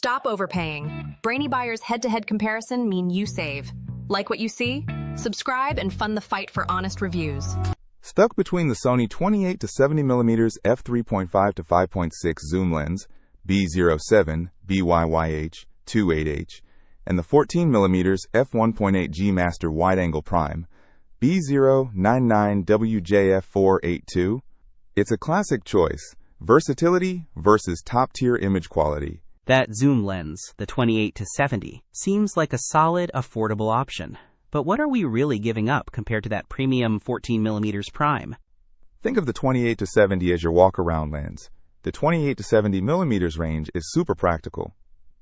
Stop overpaying. Brainy Buyer's head-to-head comparison mean you save. Like what you see? Subscribe and fund the fight for honest reviews. Stuck between the SONY 28-70mm F3.5-5.6 zoom lens, B07 BYYH-28H, and the 14mm F1.8 G Master wide-angle prime, B099 WJF482, it's a classic choice. Versatility versus top-tier image quality. That zoom lens, the 28-70, seems like a solid, affordable option. But what are we really giving up compared to that premium 14mm prime? Think of the 28-70 as your walk-around lens. The 28-70mm range is super practical.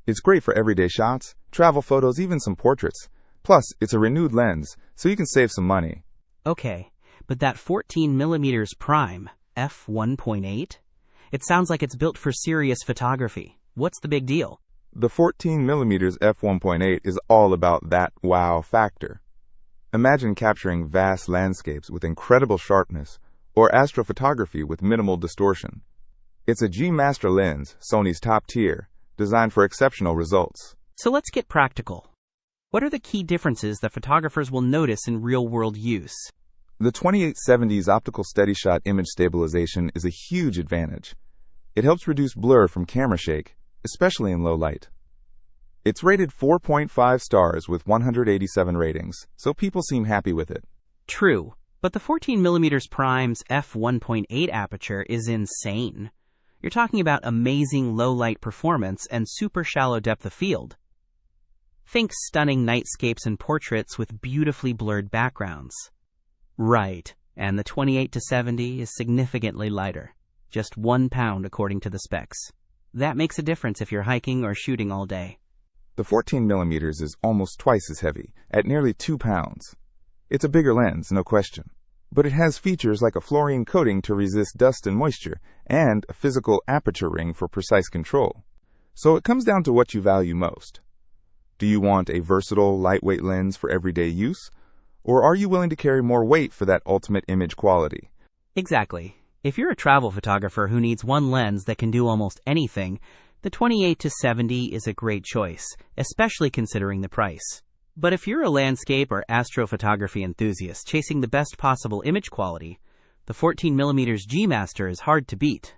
It's great for everyday shots, travel photos, even some portraits. Plus, it's a renewed lens, so you can save some money. Okay, but that 14mm prime, F1.8? It sounds like it's built for serious photography. What's the big deal? The 14mm F1.8 is all about that wow factor. Imagine capturing vast landscapes with incredible sharpness, or astrophotography with minimal distortion. It's a G Master lens, Sony's top tier, designed for exceptional results. So let's get practical. What are the key differences that photographers will notice in real-world use? The 28-70's Optical SteadyShot image stabilization is a huge advantage. It helps reduce blur from camera shake, especially in low light. It's rated 4.5 stars with 187 ratings, so people seem happy with it. True, but the 14mm prime's f1.8 aperture is insane. You're talking about amazing low-light performance and super shallow depth of field. Think stunning nightscapes and portraits with beautifully blurred backgrounds. Right, and the 28-70 is significantly lighter. Just 1 pound according to the specs. That makes a difference if you're hiking or shooting all day. The 14mm is almost twice as heavy, at nearly 2 pounds. It's a bigger lens, no question. But it has features like a fluorine coating to resist dust and moisture, and a physical aperture ring for precise control. So it comes down to what you value most. Do you want a versatile, lightweight lens for everyday use? Or are you willing to carry more weight for that ultimate image quality? Exactly. If you're a travel photographer who needs one lens that can do almost anything, the 28-70 is a great choice, especially considering the price. But if you're a landscape or astrophotography enthusiast chasing the best possible image quality, the 14mm G Master is hard to beat.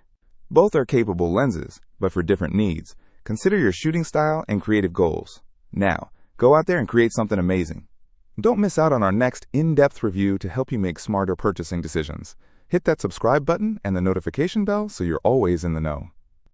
Both are capable lenses, but for different needs. Consider your shooting style and creative goals. Now, go out there and create something amazing. Don't miss out on our next in-depth review to help you make smarter purchasing decisions. Hit that subscribe button and the notification bell so you're always in the know.